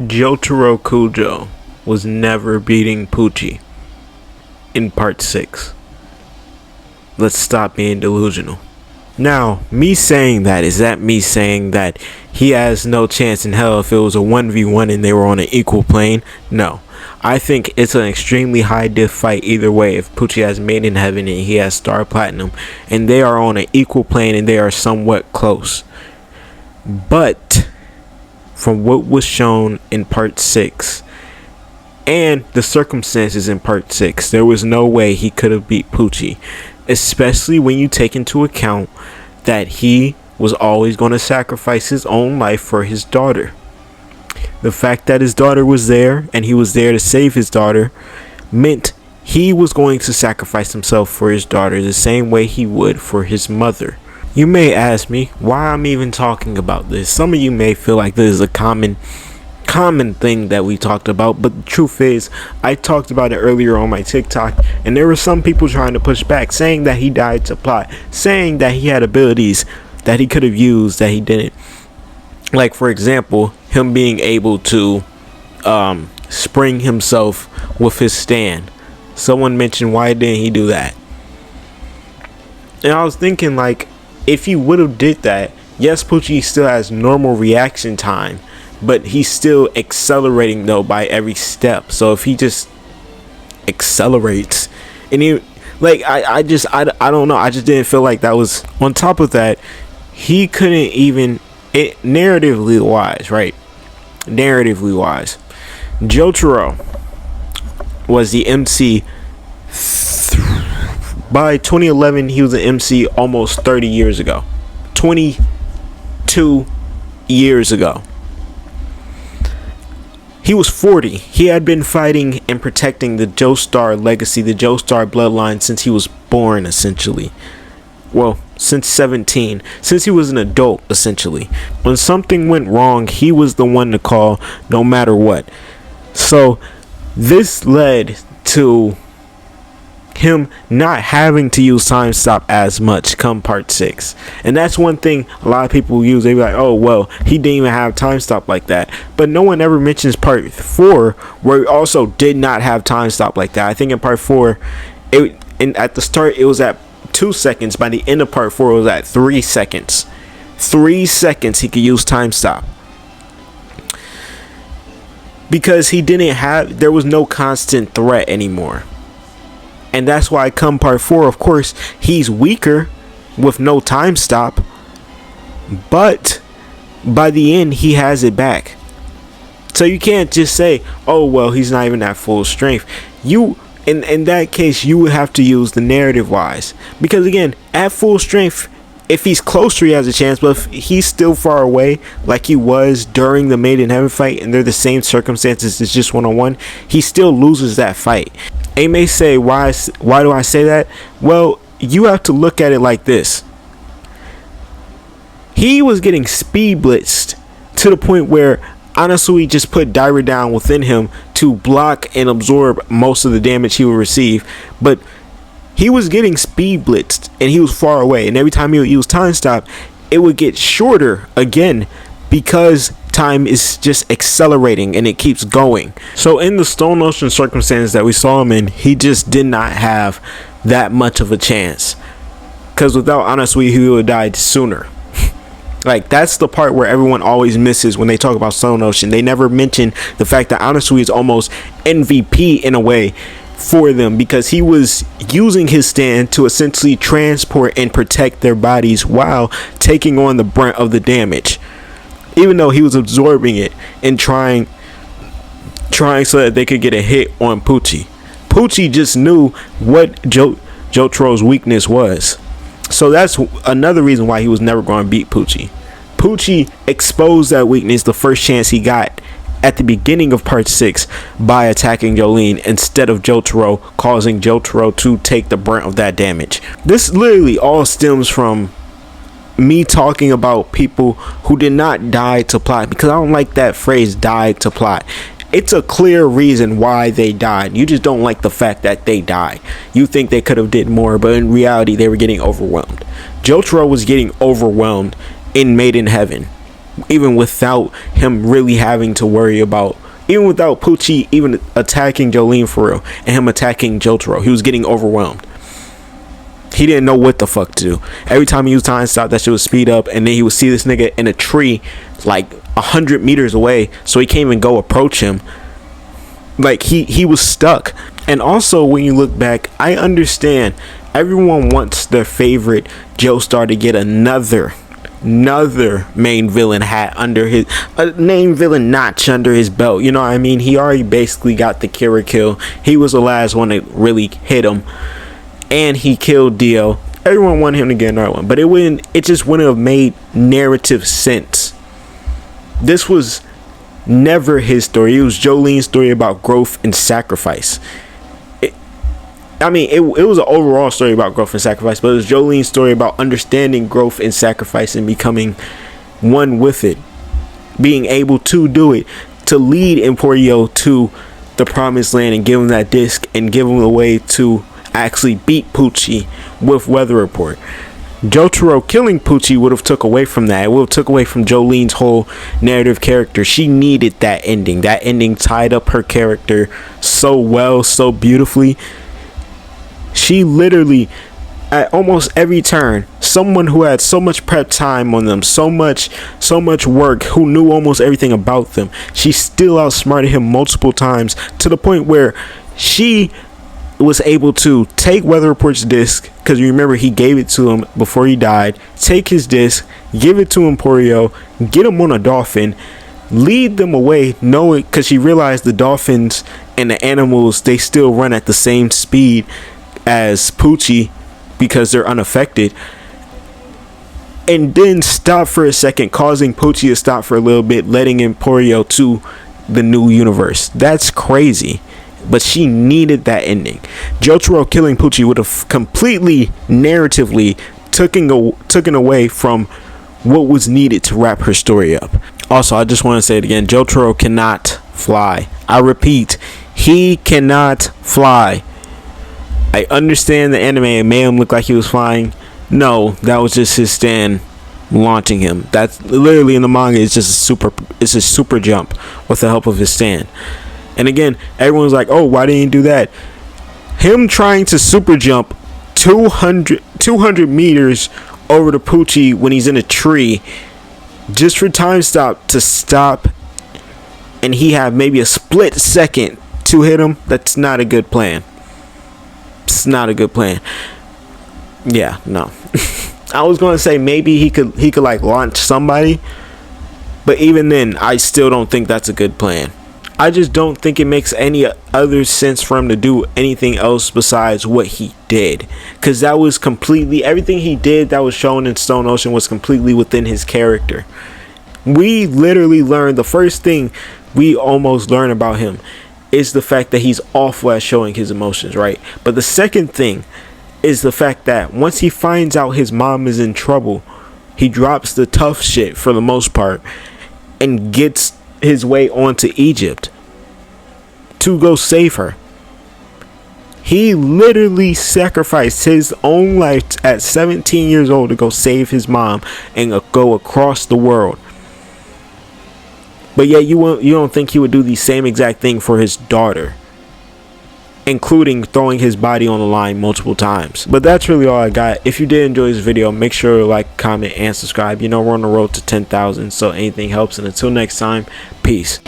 Jotaro Kujo was never beating Pucci in part 6. Let's stop being delusional. Now, me saying that, is that me saying that he has no chance in hell if it was a 1v1 and they were on an equal plane? No. I think it's an extremely high diff fight either way if Pucci has Made in Heaven and he has Star Platinum and they are on an equal plane and they are somewhat close. But from what was shown in part 6 and the circumstances in part 6, there was no way he could have beat Pucci, especially when you take into account that he was always going to sacrifice his own life for his daughter. The fact that his daughter was there and he was there to save his daughter meant he was going to sacrifice himself for his daughter the same way he would for his mother. You may ask me why I'm even talking about this. Some of you may feel like this is a common thing that we talked about, but the truth is I talked about it earlier on my TikTok, and there were some people trying to push back, saying that he died to plot, saying that he had abilities that he could have used that he didn't. Like, for example, him being able to spring himself with his stand. Someone mentioned, why didn't he do that? And I was thinking, like, if he would have did that, yes, Pucci still has normal reaction time, but he's still accelerating though by every step. So if he just accelerates, and he, like, I don't know, I just didn't feel like that was. On top of that, he couldn't even, it narratively wise, right? Narratively wise, Jotaro was the MC. By 2011, he was an MC almost 30 years ago. 22 years ago. He was 40. He had been fighting and protecting the Joestar legacy, the Joestar bloodline, since he was born, essentially. Well, since 17. Since he was an adult, essentially. When something went wrong, he was the one to call, no matter what. So, this led to him not having to use time stop as much come part 6. And that's one thing a lot of people use. They be like, oh well, he didn't even have time stop like that. But no one ever mentions part 4, where he also did not have time stop like that. I think in part 4, at the start it was at 2 seconds. By the end of part 4, it was at 3 seconds. 3 seconds he could use time stop, because he didn't have, there was no constant threat anymore. And that's why come part 4, of course, he's weaker with no time stop. But by the end, he has it back. So you can't just say, oh, well, he's not even at full strength. In that case, you would have to use the narrative wise. Because again, at full strength, if he's closer, he has a chance. But if he's still far away, like he was during the Made in Heaven fight, and they're the same circumstances, it's just 1-on-1, he still loses that fight. They may say, why do I say that? Well, you have to look at it like this. He was getting speed blitzed to the point where Anasui just put Daira down within him to block and absorb most of the damage he would receive. But he was getting speed blitzed and he was far away. And every time he would use time stop, it would get shorter again, because time is just accelerating and it keeps going. So in the Stone Ocean circumstances that we saw him in, he just did not have that much of a chance, because without Anasui, he would have died sooner. Like, that's the part where everyone always misses when they talk about Stone Ocean. They never mention the fact that Anasui is almost MVP in a way for them, because he was using his stand to essentially transport and protect their bodies while taking on the brunt of the damage, even though he was absorbing it and trying so that they could get a hit on Pucci. Pucci just knew what Jotaro's weakness was. So that's another reason why he was never going to beat Pucci. Pucci exposed that weakness the first chance he got at the beginning of part 6 by attacking Jolyne instead of Jotaro, causing Jotaro to take the brunt of that damage. This literally all stems from me talking about people who did not die to plot, because I don't like that phrase, died to plot. It's a clear reason why they died. You just don't like the fact that they died. You think they could have did more, but in reality they were getting overwhelmed. Jotaro was getting overwhelmed in Made in Heaven. even without him really having to worry about, even without Pucci even attacking Jolyne for real and him attacking Jotaro. He was getting overwhelmed. He didn't know what the fuck to do. Every time he used time stop, that shit would speed up, and then he would see this nigga in a tree like 100 meters away, so he can't even go approach him. Like he was stuck. And also, when you look back, I understand everyone wants their favorite Joestar to get another main villain hat under his main villain notch under his belt. You know what I mean? He already basically got the Kira kill. He was the last one that really hit him, and he killed Dio. Everyone wanted him to get another one, but it just wouldn't have made narrative sense. This was never his story. It was Jolyne's story about growth and sacrifice. It was an overall story about growth and sacrifice, but it was Jolyne's story about understanding growth and sacrifice and becoming one with it, being able to do it, to lead Emporio to the promised land and give him that disc and give him a way to actually beat Pucci with Weather Report. Jotaro killing Pucci would have took away from that. It would have took away from Jolyne's whole narrative character. She needed that ending. That ending tied up her character so well, so beautifully. She literally, at almost every turn, someone who had so much prep time on them, so much work, who knew almost everything about them, she still outsmarted him multiple times, to the point where she was able to take Weather Report's disc, because you remember he gave it to him before he died, take his disc, give it to Emporio, get him on a dolphin, lead them away, knowing, because she realized the dolphins and the animals, they still run at the same speed as Pucci because they're unaffected, and then stop for a second, causing Pucci to stop for a little bit, letting Emporio to the new universe. That's crazy, but she needed that ending. Jotaro killing Pucci would have completely narratively taken away from what was needed to wrap her story up. Also, I just want to say it again, Jotaro cannot fly. I repeat, he cannot fly. I understand the anime made him look like he was flying. No, that was just his stand launching him. That's literally, in the manga, it's a super jump with the help of his stand. And again, everyone's like, oh, why didn't he do that? Him trying to super jump 200 meters over to Pucci when he's in a tree, just for time stop to stop, and he had maybe a split second to hit him. That's not a good plan. It's not a good plan. Yeah, no. I was gonna say maybe he could like launch somebody, but even then, I still don't think that's a good plan. I just don't think it makes any other sense for him to do anything else besides what he did, because that was completely, everything he did that was shown in Stone Ocean was completely within his character. We literally learned, the first thing we almost learn about him is the fact that he's awful at showing his emotions, right? But the second thing is the fact that once he finds out his mom is in trouble, he drops the tough shit for the most part and gets his way onto Egypt to go save her. He literally sacrificed his own life at 17 years old to go save his mom and go across the world. But yet you don't think he would do the same exact thing for his daughter, including throwing his body on the line multiple times. But that's really all I got. If you did enjoy this video, make sure to like, comment, and subscribe. You know, we're on the road to 10,000, so anything helps. And until next time, peace.